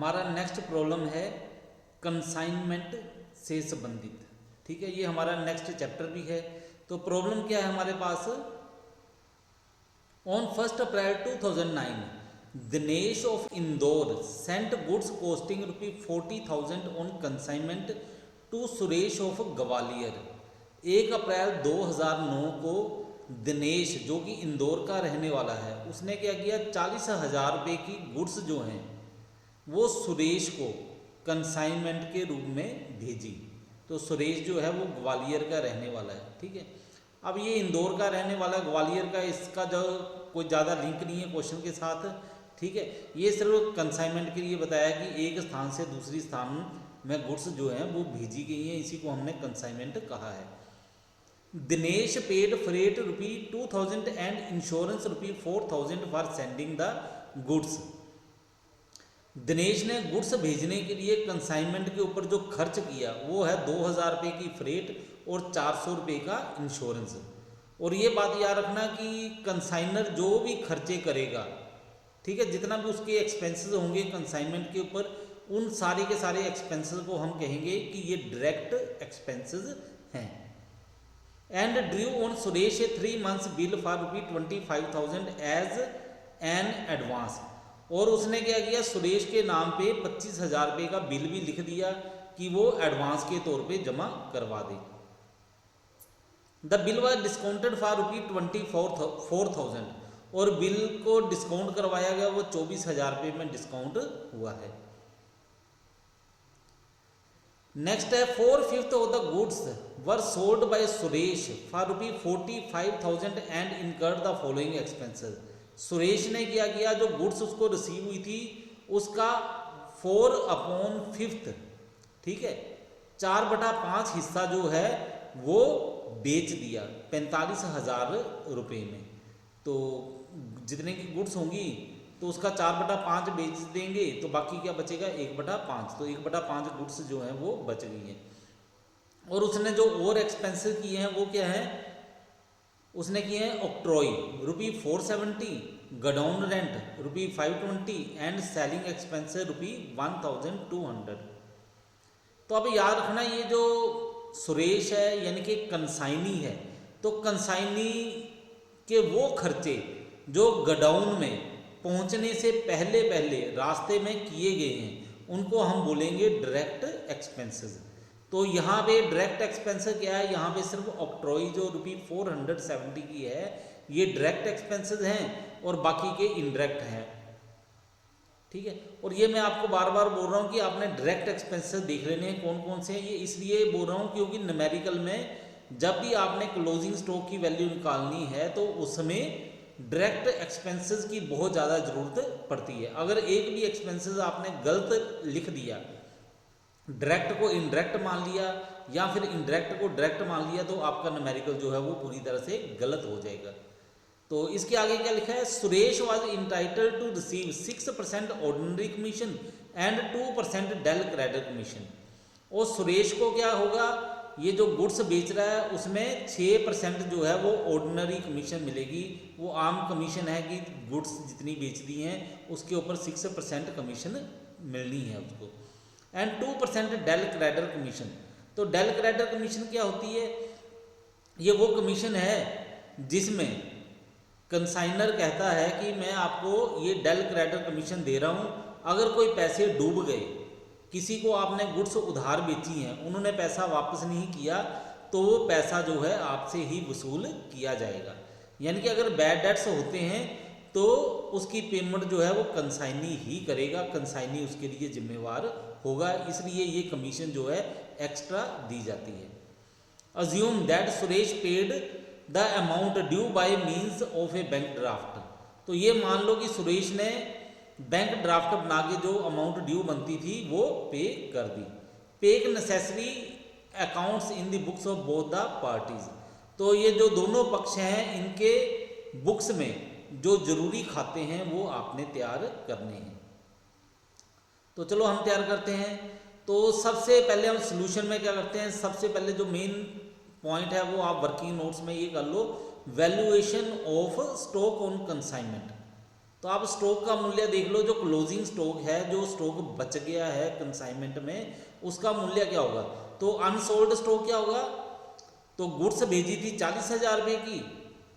हमारा next problem है consignment से संबंधित। ठीक है, ये हमारा नेक्स्ट चैप्टर भी है। तो प्रॉब्लम क्या है हमारे पास, on 1 April 2009 Dinesh of Indore sent goods costing ₹40,000 on consignment to Suresh of Gwalior. 1 अप्रैल 2009 को दिनेश जो कि इंदौर का रहने वाला है, उसने क्या किया, 40,000 रुपये की गुड्स जो हैं वो सुरेश को कंसाइनमेंट के रूप में भेजी। तो सुरेश जो है वो ग्वालियर का रहने वाला है। ठीक है, अब ये इंदौर का रहने वाला ग्वालियर का, इसका जो कोई ज़्यादा लिंक नहीं है क्वेश्चन के साथ। ठीक है, ये सिर्फ कंसाइनमेंट के लिए बताया कि एक स्थान से दूसरी स्थान में गुड्स जो हैं वो भेजी गई हैं, इसी को हमने कंसाइनमेंट कहा है। Dinesh paid freight ₹2,000 and insurance ₹4,000 for sending the goods. Dinesh ने गुड्स भेजने के लिए कंसाइनमेंट के ऊपर जो खर्च किया वो है 2,000 रुपये की फ्रेट और 400 रुपये का इंश्योरेंस। और ये बात याद रखना कि कंसाइनर जो भी खर्चे करेगा, ठीक है, जितना भी उसके एक्सपेंसेस होंगे कंसाइनमेंट के ऊपर, उन सारे के सारे एक्सपेंसेस को हम कहेंगे कि ये डायरेक्ट एक्सपेंसेस हैं। And drew on Suresh a 3 months bill for ₹25,000 as an advance. और उसने क्या किया, सुरेश के नाम पे 25,000 रुपये का बिल भी लिख दिया कि वो एडवांस के तौर पे जमा करवा दे। The bill was discounted for ₹24,000 और बिल को डिस्काउंट करवाया गया, वो 24,000 रुपये में डिस्काउंट हुआ है। नेक्स्ट है 4/5 of the goods were sold by Suresh for ₹45,000 and incurred the following expenses. Suresh ने क्या किया, जो गुड्स उसको रिसीव हुई थी उसका 4/5, ठीक है, 4/5 हिस्सा जो है वो बेच दिया 45,000 रुपये में। तो जितने की गुड्स होंगी तो उसका 4/5 बेच देंगे तो बाकी क्या बचेगा, 1/5। तो 1/5 गुड्स जो हैं वो बच गई हैं। और उसने जो और एक्सपेंसेस किए हैं वो क्या है, उसने किए हैं octroi ₹470, godown rent ₹520 and selling expenses ₹1,200। तो अब याद रखना, ये जो सुरेश है यानी कि कंसाइनी है, तो कंसाइनी के वो खर्चे जो गडाउन में पहुंचने से पहले पहले रास्ते में किए गए हैं उनको हम बोलेंगे डायरेक्ट एक्सपेंसेस। तो यहाँ पे डायरेक्ट एक्सपेंसेस क्या है, यहाँ पे सिर्फ ऑक्ट्रॉय जो ₹470 की है ये डायरेक्ट एक्सपेंसेस हैं और बाकी के इनडायरेक्ट हैं। ठीक है, और ये मैं आपको बार बार बोल रहा हूँ कि आपने डायरेक्ट एक्सपेंसेस देख लेने हैं कौन कौन से हैं। ये इसलिए बोल रहा हूँ क्योंकि न्यूमेरिकल में जब भी आपने क्लोजिंग स्टॉक की वैल्यू निकालनी है तो उसमें डायरेक्ट एक्सपेंसेस की बहुत ज़्यादा ज़रूरत पड़ती है। अगर एक भी एक्सपेंसेस आपने गलत लिख दिया, डायरेक्ट को इनडायरेक्ट मान लिया या फिर इनडायरेक्ट को डायरेक्ट मान लिया, तो आपका न्यूमेरिकल जो है वो पूरी तरह से गलत हो जाएगा। तो इसके आगे क्या लिखा है, Suresh was entitled to receive 6% ordinary commission and 2% del credit commission. और सुरेश को क्या होगा, ये जो गुड्स बेच रहा है उसमें 6% जो है वो ऑर्डिनरी कमीशन मिलेगी। वो आम कमीशन है कि गुड्स जितनी बेच दी हैं उसके ऊपर 6% कमीशन मिलनी है उसको। And 2% del credit commission. तो डेल क्रेडिट कमीशन क्या होती है, ये वो कमीशन है जिसमें कंसाइनर कहता है कि मैं आपको ये डेल क्रेडिट कमीशन दे रहा हूँ, अगर कोई पैसे डूब गए, किसी को आपने गुड्स उधार बेची हैं, उन्होंने पैसा वापस नहीं किया, तो वो पैसा जो है आपसे ही वसूल किया जाएगा। यानी कि अगर बैड डेट्स होते हैं तो उसकी पेमेंट जो है वो कंसाइनी ही करेगा, कंसाइनी उसके लिए जिम्मेवार होगा, इसलिए ये कमीशन जो है एक्स्ट्रा दी जाती है। Assume that Suresh paid the amount due by means of A bank draft. तो ये मान लो कि सुरेश ने बैंक ड्राफ्ट बना के जो अमाउंट ड्यू बनती थी वो पे कर दी। पेक necessary accounts in the books of both the parties. तो ये जो दोनों पक्ष हैं इनके बुक्स में जो जरूरी खाते हैं वो आपने तैयार करने हैं। तो चलो हम तैयार करते हैं। तो सबसे पहले हम सॉल्यूशन में क्या करते हैं, सबसे पहले जो मेन पॉइंट है वो आप वर्किंग नोट्स में ये कर लो, valuation of stock on consignment. तो आप स्टॉक का मूल्य देख लो, जो क्लोजिंग स्टॉक है, जो स्टॉक बच गया है कंसाइनमेंट में, उसका मूल्य क्या होगा। तो अनसोल्ड स्टॉक क्या होगा, तो गुड्स भेजी थी 40,000 रुपये की,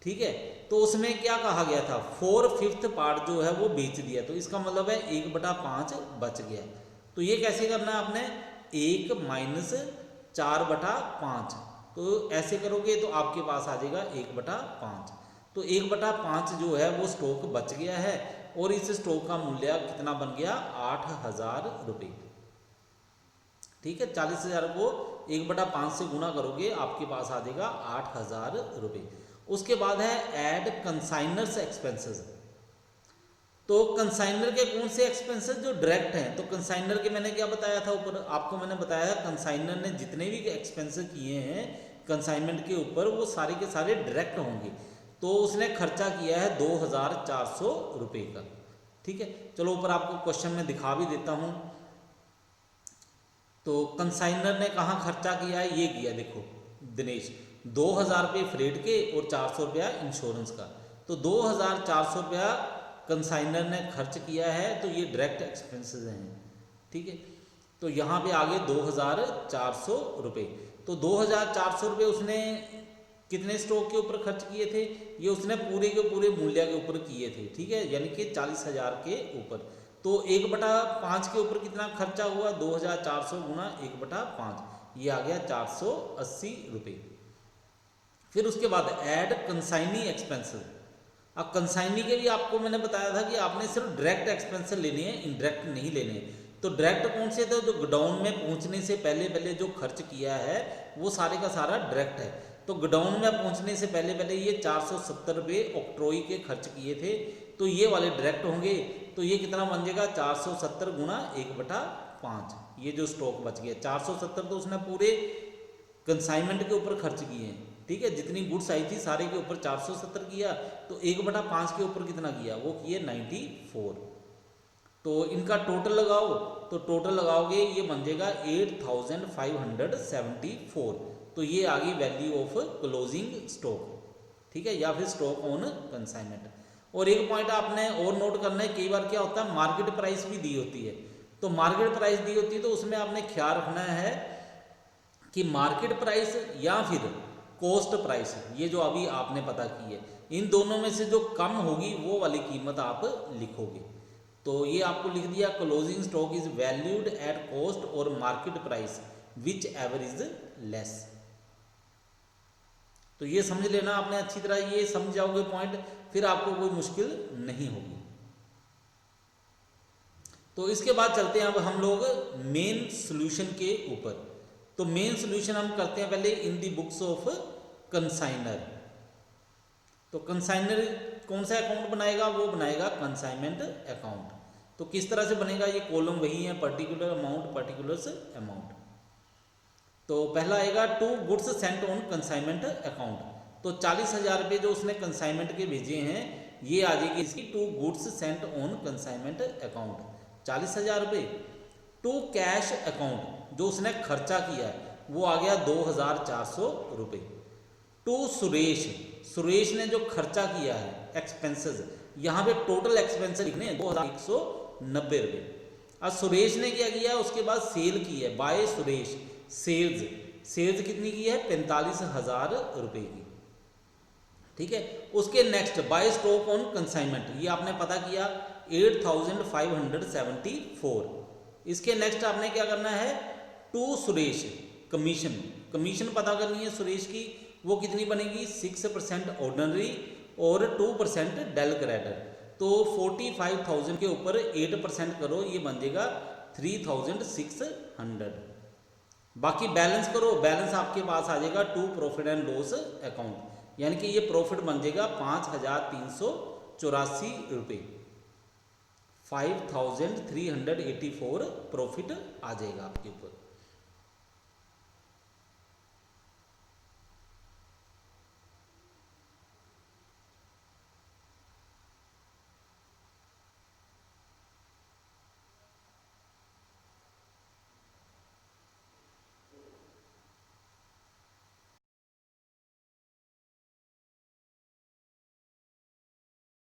ठीक है, तो उसमें क्या कहा गया था, 4/5 पार्ट जो है वो बेच दिया, तो इसका मतलब है 1/5 बच गया। तो ये कैसे करना है आपने, 1 माइनस 4/5, तो ऐसे करोगे तो आपके पास आ जाएगा 1/5। तो 1/5 जो है वो स्टॉक बच गया है, और इस स्टॉक का मूल्य कितना बन गया, 8,000 रुपये। ठीक है, 40,000 को 1/5 से गुना करोगे आपके पास आ जाएगा 8,000 रुपये। उसके बाद है ऐड कंसाइनर्स एक्सपेंसेस। तो कंसाइनर के कौन से एक्सपेंसेस जो डायरेक्ट हैं, तो कंसाइनर के मैंने क्या बताया था ऊपर आपको, मैंने बताया कंसाइनर ने जितने भी एक्सपेंसेस किए हैं कंसाइनमेंट के ऊपर, वो सारे के सारे डायरेक्ट होंगे। तो उसने खर्चा किया है 2,400 रुपये का। ठीक है, चलो ऊपर आपको क्वेश्चन में दिखा भी देता हूँ। तो कंसाइनर ने कहाँ खर्चा किया है, ये किया, देखो दिनेश, 2,000 रुपये फ्रेट के और 400 रुपया इंश्योरेंस का। तो 2,400 रुपया कंसाइनर ने खर्च किया है, तो ये डायरेक्ट एक्सपेंसेस हैं। ठीक है, तो यहाँ पे आगे 2,400 रुपये। तो 2,400 रुपये उसने कितने स्टॉक के ऊपर खर्च किए थे, ये उसने पूरे के पूरे मूल्य के ऊपर किए थे। ठीक है, यानी कि 40,000 के ऊपर। तो 1/5 के ऊपर कितना खर्चा हुआ, 2,400 गुना 1/5, ये आ गया 480 रुपये। फिर उसके बाद ऐड कंसाइनी एक्सपेंसेस। अब कंसाइनी के भी आपको मैंने बताया था कि आपने सिर्फ डायरेक्ट एक्सपेंसेस लेने हैं, इनडायरेक्ट नहीं लेने। तो डायरेक्ट कौन से थे, जो गोडाउन में पहुंचने से पहले पहले जो खर्च किया है वो सारे का सारा डायरेक्ट है। तो गोडाउन में पहुंचने से पहले पहले ये 470 रुपये ऑक्ट्रॉय के खर्च किए थे, तो ये वाले डायरेक्ट होंगे। तो ये कितना बन जाएगा, 470 गुना 1/5, ये जो स्टॉक बच गया 470, तो उसने पूरे कंसाइनमेंट के ऊपर खर्च किए हैं। ठीक है, जितनी गुड्स आई थी सारे के ऊपर 470 किया, तो 1/5 के ऊपर कितना किया, वो किए 94। तो इनका टोटल लगाओ, तो टोटल लगाओगे ये बन जाएगा 8,574। तो ये आ गई वैल्यू ऑफ क्लोजिंग स्टॉक। ठीक है, या फिर स्टॉक ऑन कंसाइनमेंट। और एक पॉइंट आपने और नोट करना है, कई बार क्या होता है मार्केट प्राइस भी दी होती है। तो मार्केट प्राइस दी होती है तो उसमें आपने ख्याल रखना है कि मार्केट प्राइस या फिर कॉस्ट प्राइस, ये जो अभी आपने पता की है, इन दोनों में से जो कम होगी वो वाली कीमत आप लिखोगे। तो ये आपको लिख दिया, closing stock is valued at cost और market price whichever is less. तो ये समझ लेना आपने अच्छी तरह, ये समझ जाओगे पॉइंट, फिर आपको कोई मुश्किल नहीं होगी। तो इसके बाद चलते हैं अब हम लोग मेन सॉल्यूशन के ऊपर। तो मेन सॉल्यूशन हम करते हैं पहले इन दी बुक्स ऑफ कंसाइनर। तो कंसाइनर कौन सा अकाउंट बनाएगा, वो बनाएगा कंसाइनमेंट अकाउंट। तो किस तरह से बनेगा, ये कॉलम वही है, पर्टिकुलर अमाउंट पर्टिकुलर्स अमाउंट। तो पहला आएगा to goods sent on consignment account. तो 40,000 रुपये जो उसने कंसाइनमेंट के भेजे हैं, ये आ जाएगी इसकी to goods sent on consignment account 40,000 रुपये। टू कैश अकाउंट जो उसने खर्चा किया है वो आ गया 2,400 रुपये। टू सुरेश, सुरेश ने जो खर्चा किया है एक्सपेंसेस, यहाँ पे टोटल एक्सपेंसेस लिखने 2,190 रुपये। अब सुरेश ने क्या किया, उसके बाद सेल की है, बाय सुरेश सेल्स, सेल्स कितनी की है 45,000 रुपये की। ठीक है, उसके next by stock on consignment, ये आपने पता किया 8,574। इसके नेक्स्ट आपने क्या करना है, टू सुरेश कमीशन, कमीशन पता करनी है सुरेश की, वो कितनी बनेगी 6% ऑर्डिनरी और 2% डेल क्रेडिट। तो 45,000 के ऊपर 8% करो, ये बन जाएगा 3,600। बाकी बैलेंस करो, बैलेंस आपके पास आ जाएगा to profit and loss account, यानी कि ये प्रॉफिट बन जाएगा 5,384 रुपये, 5,384 प्रॉफिट आ जाएगा आपके ऊपर।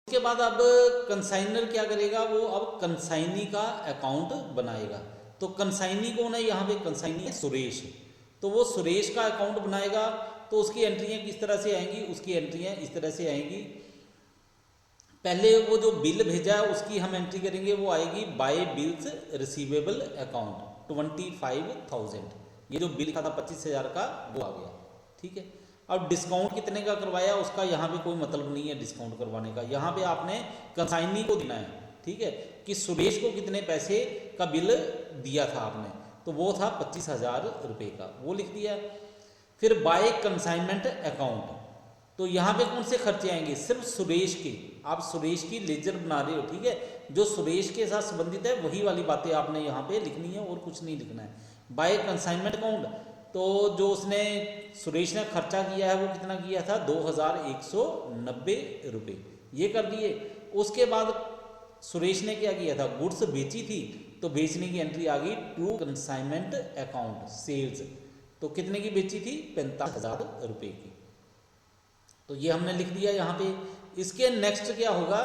उसके बाद अब कंसाइनर क्या करेगा, वो अब कंसाइनी का अकाउंट बनाएगा। तो कंसाइनी कौन है, यहाँ पे कंसाइनी है सुरेश। तो वो सुरेश का अकाउंट बनाएगा। तो उसकी एंट्रियाँ किस तरह से आएंगी, उसकी एंट्रियाँ इस तरह से आएंगी। पहले वो जो बिल भेजा है उसकी हम एंट्री करेंगे, वो आएगी बाय बिल्स रिसीवेबल अकाउंट 25,000। ये जो बिल था 25,000 का वो आ गया, ठीक है। अब डिस्काउंट कितने का करवाया उसका यहाँ पे कोई मतलब नहीं है डिस्काउंट करवाने का। यहाँ पे आपने कंसाइनी को देना है, ठीक है, कि सुरेश को कितने पैसे का बिल दिया था आपने, तो वो था 25,000 रुपये का, वो लिख दिया। फिर बाय कंसाइनमेंट अकाउंट, तो यहाँ पे कौन से खर्चे आएंगे, सिर्फ सुरेश के। आप सुरेश की लेजर बना रहे हो, ठीक है, जो सुरेश के साथ संबंधित है वही वाली बातें आपने यहाँ पे लिखनी है और कुछ नहीं लिखना है। बाय कंसाइनमेंट अकाउंट, तो जो उसने सुरेश ने खर्चा किया है वो कितना किया था, 2,190 रुपये, ये कर दिए। उसके बाद सुरेश ने क्या किया था, गुड्स बेची थी, तो बेचने की एंट्री आ गई टू कंसाइनमेंट अकाउंट सेल्स। तो कितने की बेची थी, 45,000 रुपये की, तो ये हमने लिख दिया यहाँ पे। इसके नेक्स्ट क्या होगा,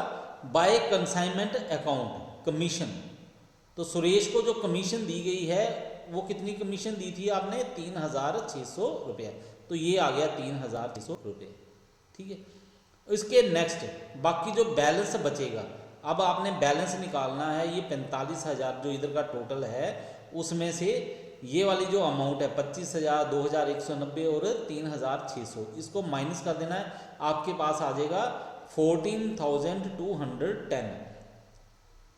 बाय कंसाइनमेंट अकाउंट कमीशन। तो सुरेश को जो कमीशन दी गई है वो कितनी कमीशन दी थी आपने, 3,600 रुपये, तो ये आ गया 3,600 रुपये, ठीक है। इसके नेक्स्ट बाकी जो बैलेंस बचेगा, अब आपने बैलेंस निकालना है। ये 45,000 जो इधर का टोटल है उसमें से ये वाली जो अमाउंट है 25,000, 2,190 और 3,600, इसको माइनस कर देना है। आपके पास आ जाएगा 14,210।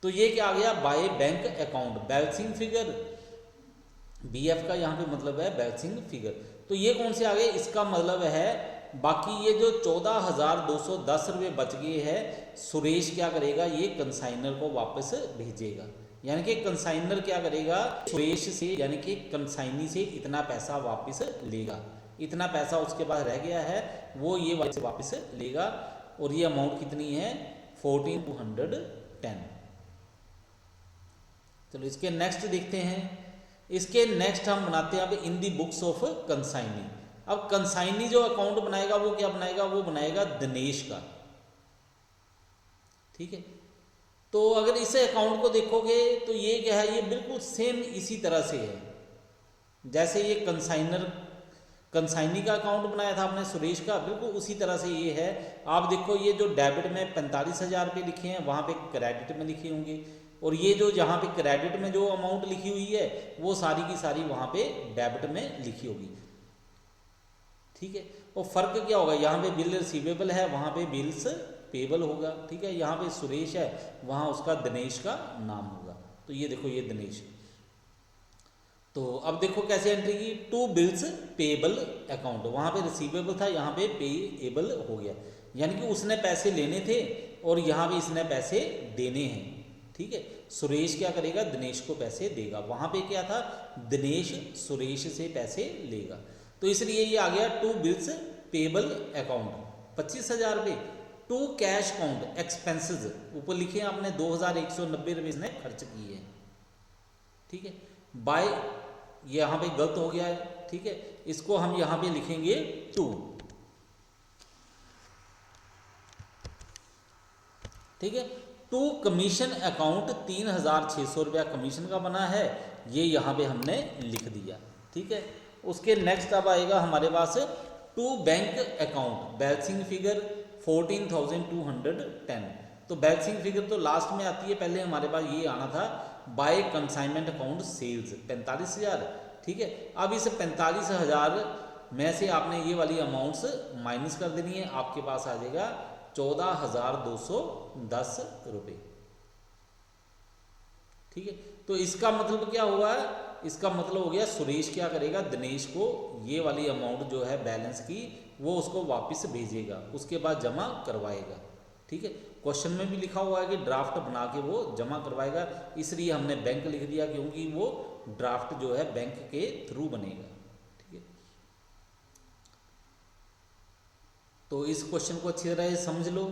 तो ये क्या आ गया, by bank account, balancing figure. BF का यहाँ पे मतलब है बैलेंसिंग फिगर। तो ये कौन से आ गए, इसका मतलब है बाकी ये जो 14,210 रुपये बच गए हैं, सुरेश क्या करेगा, ये कंसाइनर को वापस भेजेगा। यानी कि कंसाइनर क्या करेगा, सुरेश से यानी कि कंसाइनी से इतना पैसा वापस लेगा। इतना पैसा उसके पास रह गया है वो ये वापस लेगा, और ये अमाउंट कितनी है, 14,210। चलो इसके नेक्स्ट देखते हैं। इसके नेक्स्ट हम बनाते हैं अब इन दी बुक्स ऑफ कंसाइनी। अब कंसाइनी जो अकाउंट बनाएगा वो क्या बनाएगा, वो बनाएगा दिनेश का, ठीक है। तो अगर इस अकाउंट को देखोगे तो ये क्या है, ये बिल्कुल सेम इसी तरह से है जैसे ये कंसाइनी का अकाउंट बनाया था आपने सुरेश का, बिल्कुल उसी तरह से ये है। आप देखो ये जो डेबिट में 45,000 रुपये लिखे हैं वहाँ पे क्रेडिट में लिखे होंगे, और ये जो यहाँ पे क्रेडिट में जो अमाउंट लिखी हुई है वो सारी की सारी वहाँ पे डेबिट में लिखी होगी, ठीक है। और फर्क क्या होगा, यहाँ पे बिल रिसीवेबल है, वहाँ पे बिल्स पेबल होगा, ठीक है। यहाँ पे सुरेश है, वहाँ उसका दिनेश का नाम होगा। तो ये देखो ये दिनेश। तो अब देखो कैसे एंट्री की, टू बिल्स पेबल अकाउंट, वहाँ पे रिसीवेबल था, यहाँ पे पेएबल हो गया, यानी कि उसने पैसे लेने थे और यहाँ पे इसने पैसे देने हैं, ठीक है। सुरेश क्या करेगा, दिनेश को पैसे देगा। वहाँ पे क्या था, दिनेश सुरेश से पैसे लेगा, तो इसलिए ये आ गया टू बिल्स पेबल अकाउंट 25,000 रुपये। टू कैश अकाउंट एक्सपेंसेस, ऊपर लिखे आपने 2,190 रुपये इसने खर्च किए हैं, ठीक है। बाय, ये यहाँ पे गलत हो गया है, ठीक है, इसको हम यहाँ पे लिखेंगे टू, ठीक है। टू कमीशन अकाउंट 3,600 रुपया कमीशन का बना है, ये यहाँ पे हमने लिख दिया, ठीक है। उसके नेक्स्ट अब आएगा हमारे पास to bank account, balancing figure 14,210। तो बैलेंसिंग फिगर तो लास्ट में आती है, पहले हमारे पास ये आना था बाय कंसाइनमेंट अकाउंट सेल्स 45,000, ठीक है। अब इस 45,000 में से आपने ये वाली अमाउंट्स माइनस कर देनी है, आपके पास आ जाएगा 14,210 रुपये, ठीक है। तो इसका मतलब क्या हुआ है, इसका मतलब हो गया सुरेश क्या करेगा, दिनेश को ये वाली अमाउंट जो है बैलेंस की वो उसको वापस भेजेगा, उसके बाद जमा करवाएगा, ठीक है। क्वेश्चन में भी लिखा हुआ है कि ड्राफ्ट बना के वो जमा करवाएगा, इसलिए हमने बैंक लिख दिया क्योंकि वो ड्राफ्ट जो है बैंक के थ्रू बनेगा, ठीक है। तो इस क्वेश्चन को अच्छी तरह समझ लो,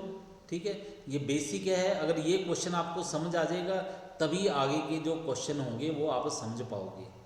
ठीक है। ये बेसिक है, अगर ये क्वेश्चन आपको समझ आ जाएगा तभी आगे के जो क्वेश्चन होंगे वो आप समझ पाओगे।